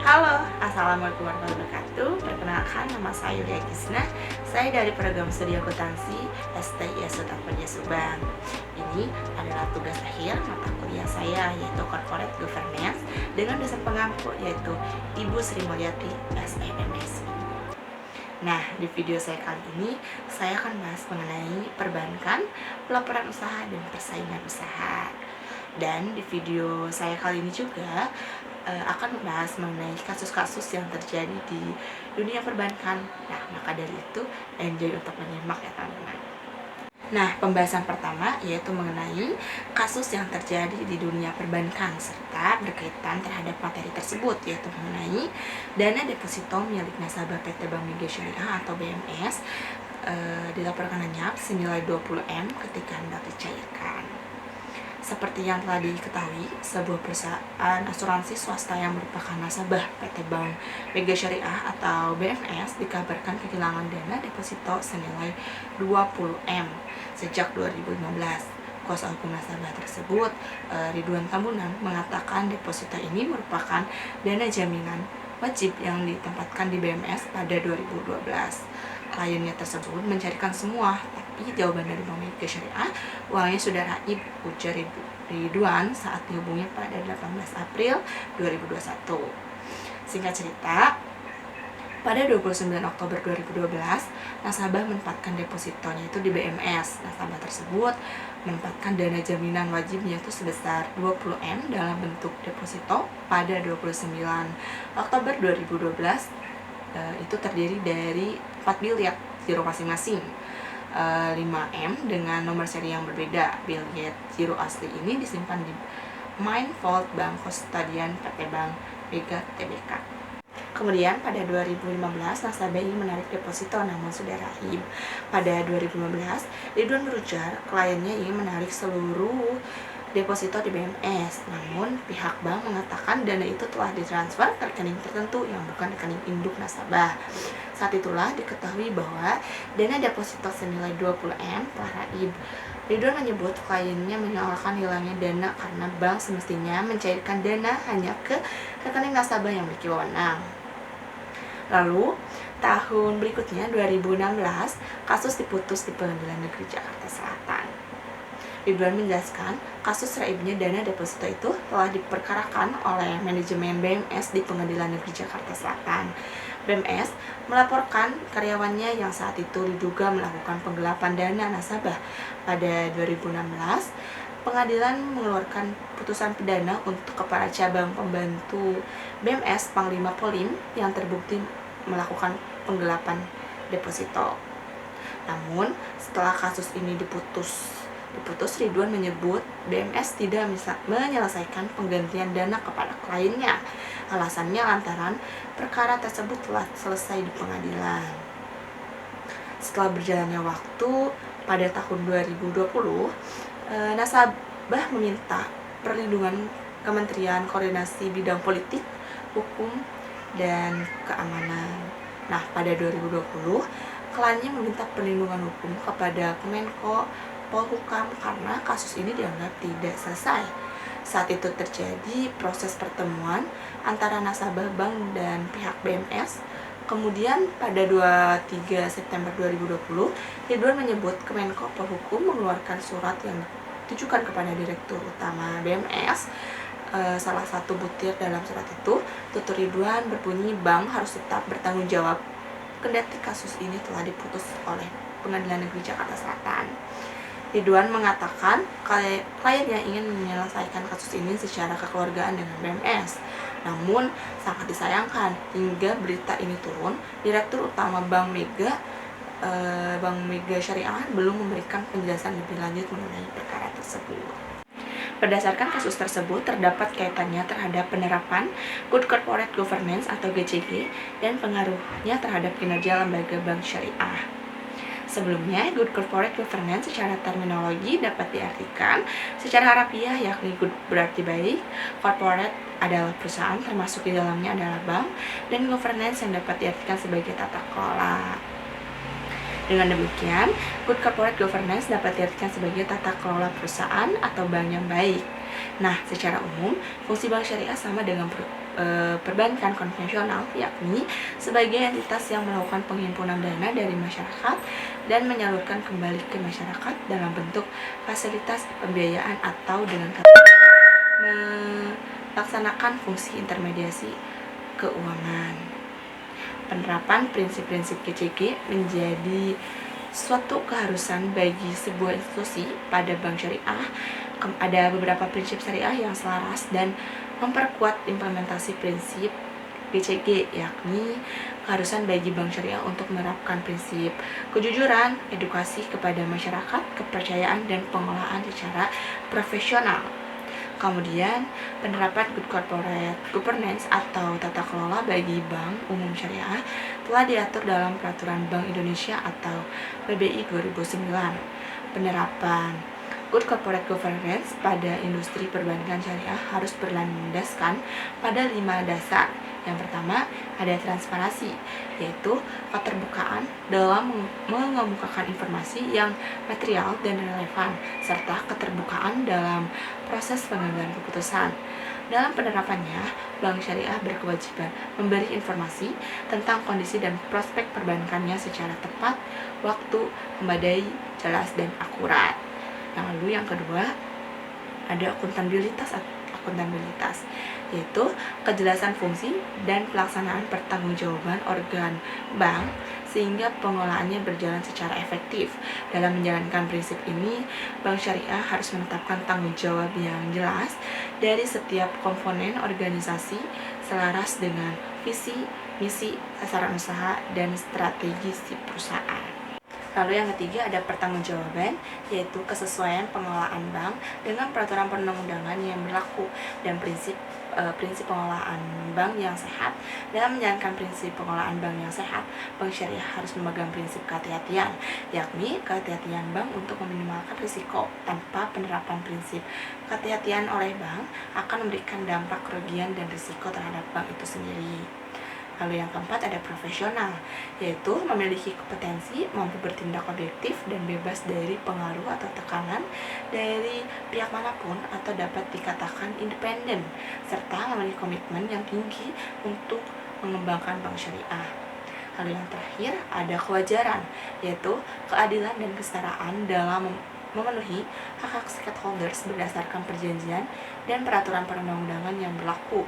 Halo, Assalamualaikum warahmatullahi wabarakatuh. Perkenalkan, nama saya Yulia Gisna. Saya dari program studi akuntansi STI Sutarpedia Subang. Ini adalah tugas akhir mata kuliah saya, yaitu Corporate Governance, dengan dosen pengampu yaitu Ibu Sri Mulyati SMMSI. Nah, di video saya kali ini saya akan bahas mengenai perbankan, pelaporan usaha, dan persaingan usaha. Dan di video saya kali ini juga akan membahas mengenai kasus-kasus yang terjadi di dunia perbankan. Nah, maka dari itu enjoy untuk menyimak ya teman-teman. Nah, pembahasan pertama yaitu mengenai kasus yang terjadi di dunia perbankan serta berkaitan terhadap materi tersebut, yaitu mengenai dana deposito milik nasabah PT Bank Mega Syariah atau BMS dilaporkan lenyap senilai 20M ketika hendak dicairkan. Seperti yang telah diketahui, sebuah perusahaan asuransi swasta yang merupakan nasabah PT Bank Mega Syariah atau BMS dikabarkan kehilangan dana deposito senilai 20M sejak 2015. Kuasa hukum nasabah tersebut, Ridwan Tambunan, mengatakan deposito ini merupakan dana jaminan wajib yang ditempatkan di BMS pada 2012. Kliennya tersebut mencarikan semua, tapi jawaban dari Bank Mega Syariah, uangnya sudah raib, ujar Ridwan saat dihubungi pada 18 April 2021. Singkat cerita, pada 29 Oktober 2012, nasabah menempatkan depositonya itu di BMS. Nasabah tersebut menempatkan dana jaminan wajibnya itu sebesar 20M dalam bentuk deposito pada 29 Oktober 2012. Itu terdiri dari 4 bilet giro masing-masing, 5M dengan nomor seri yang berbeda. Bilet giro asli ini disimpan di Main Vault Bank Kustodian PT Bank Mega Tbk. Kemudian pada 2015 nasabah ini menarik deposito namun sudah raib. Pada 2015 Ridwan berujar kliennya ingin menarik seluruh deposito di BMS, namun pihak bank mengatakan dana itu telah ditransfer ke rekening tertentu yang bukan rekening induk nasabah. Saat itulah diketahui bahwa dana deposito senilai 20M telah raib. Ridwan menyebut kliennya menyoalkan hilangnya dana karena bank semestinya mencairkan dana hanya ke rekening nasabah yang memiliki wewenang. Lalu, tahun berikutnya 2016, kasus diputus di Pengadilan Negeri Jakarta Selatan. Ridwan menjelaskan, kasus raibnya dana deposito itu telah diperkarakan oleh manajemen BMS di Pengadilan Negeri Jakarta Selatan. BMS melaporkan karyawannya yang saat itu diduga melakukan penggelapan dana nasabah. Pada 2016, pengadilan mengeluarkan putusan pidana untuk kepala cabang pembantu BMS Panglima Polim yang terbukti melakukan penggelapan deposito. Namun, setelah kasus ini diputus, Ridwan menyebut BMS tidak bisa menyelesaikan penggantian dana kepada kliennya. Alasannya lantaran perkara tersebut telah selesai di pengadilan. Setelah berjalannya waktu, pada tahun 2020, nasabah meminta perlindungan Kementerian Koordinasi Bidang Politik, Hukum, dan Keamanan. Nah, pada 2020, kliennya meminta perlindungan hukum kepada Kemenko Polhukam karena kasus ini dianggap tidak selesai. Saat itu terjadi proses pertemuan antara nasabah bank dan pihak BMS. Kemudian pada 23 September 2020, Ridwan menyebut Kemenko Polhukam mengeluarkan surat yang ditujukan kepada Direktur Utama BMS. Salah satu butir dalam surat itu, tutur Ridwan berbunyi bank harus tetap bertanggung jawab kendati kasus ini telah diputus oleh Pengadilan Negeri Jakarta Selatan. Ridwan mengatakan kliennya ingin menyelesaikan kasus ini secara kekeluargaan dengan BMS. Namun, sangat disayangkan hingga berita ini turun, Direktur Utama Bank Mega Syariah belum memberikan penjelasan lebih lanjut mengenai perkara tersebut. Berdasarkan kasus tersebut, terdapat kaitannya terhadap penerapan Good Corporate Governance atau GCG dan pengaruhnya terhadap kinerja lembaga bank syariah. Sebelumnya, Good Corporate Governance secara terminologi dapat diartikan secara harafiah yakni good berarti baik, corporate adalah perusahaan termasuk di dalamnya adalah bank, dan governance yang dapat diartikan sebagai tata kelola. Dengan demikian, Good Corporate Governance dapat diartikan sebagai tata kelola perusahaan atau bank yang baik. Nah, secara umum, fungsi bank syariah sama dengan perbankan konvensional, yakni sebagai entitas yang melakukan penghimpunan dana dari masyarakat dan menyalurkan kembali ke masyarakat dalam bentuk fasilitas pembiayaan atau dengan kata melaksanakan fungsi intermediasi keuangan. Penerapan prinsip-prinsip GCG menjadi suatu keharusan bagi sebuah institusi pada bank syariah. Ada beberapa prinsip syariah yang selaras dan memperkuat implementasi prinsip GCG, yakni keharusan bagi bank syariah untuk menerapkan prinsip kejujuran, edukasi kepada masyarakat, kepercayaan, dan pengelolaan secara profesional. Kemudian, penerapan good corporate governance atau tata kelola bagi bank umum syariah telah diatur dalam Peraturan Bank Indonesia atau PBI 2009. Penerapan good corporate governance pada industri perbankan syariah harus berlandaskan pada 5 dasar. Yang pertama, ada transparansi, yaitu keterbukaan dalam mengemukakan informasi yang material dan relevan, serta keterbukaan dalam proses pengambilan keputusan. Dalam penerapannya, bank syariah berkewajiban memberi informasi tentang kondisi dan prospek perbankannya secara tepat, waktu, memadai, jelas, dan akurat. Lalu yang kedua, ada akuntabilitas, yaitu kejelasan fungsi dan pelaksanaan pertanggungjawaban organ bank sehingga pengelolaannya berjalan secara efektif. Dalam menjalankan prinsip ini, bank syariah harus menetapkan tanggung jawab yang jelas dari setiap komponen organisasi selaras dengan visi, misi, sasaran usaha, dan strategi si perusahaan. Lalu yang ketiga ada pertanggungjawaban, yaitu kesesuaian pengelolaan bank dengan peraturan perundang-undangan yang berlaku dan prinsip pengelolaan bank yang sehat. Dalam menjalankan prinsip pengelolaan bank yang sehat, bank syariah harus memegang prinsip kehati-hatian, yakni kehati-hatian bank untuk meminimalkan risiko. Tanpa penerapan prinsip kehati-hatian oleh bank akan memberikan dampak kerugian dan risiko terhadap bank itu sendiri. Lalu yang keempat ada profesional, yaitu memiliki kompetensi, mampu bertindak objektif dan bebas dari pengaruh atau tekanan dari pihak manapun atau dapat dikatakan independen, serta memiliki komitmen yang tinggi untuk mengembangkan bank syariah. Lalu yang terakhir ada kewajaran, yaitu keadilan dan kesetaraan dalam memenuhi hak-hak stakeholders berdasarkan perjanjian dan peraturan perundang-undangan yang berlaku.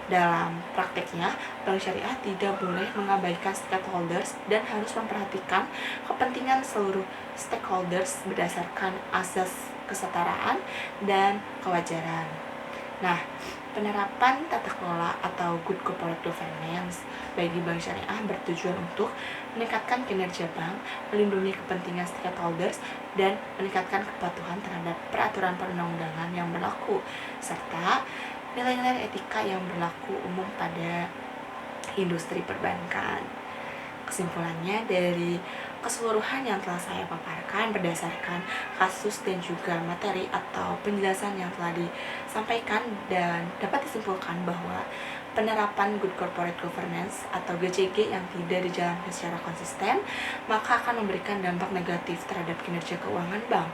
Dalam prakteknya, bank syariah tidak boleh mengabaikan stakeholders dan harus memperhatikan kepentingan seluruh stakeholders berdasarkan asas kesetaraan dan kewajaran. Nah, penerapan tata kelola atau good corporate governance bagi bank syariah bertujuan untuk meningkatkan kinerja bank, melindungi kepentingan stakeholders, dan meningkatkan kepatuhan terhadap peraturan perundang-undangan yang berlaku, serta nilai-nilai etika yang berlaku umum pada industri perbankan. Kesimpulannya, dari keseluruhan yang telah saya paparkan berdasarkan kasus dan juga materi atau penjelasan yang telah disampaikan, dan dapat disimpulkan bahwa penerapan good corporate governance atau GCG yang tidak dijalankan secara konsisten maka akan memberikan dampak negatif terhadap kinerja keuangan bank.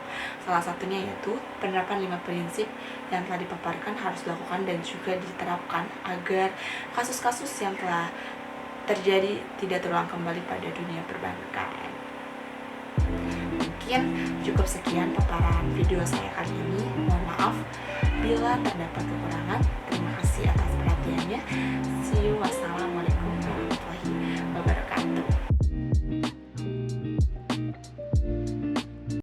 Salah satunya yaitu penerapan 5 prinsip yang telah dipaparkan harus dilakukan dan juga diterapkan agar kasus-kasus yang telah terjadi tidak terulang kembali pada dunia perbankan. Mungkin cukup sekian paparan video saya kali ini. Mohon maaf bila terdapat kekurangan. Terima kasih atas perhatiannya.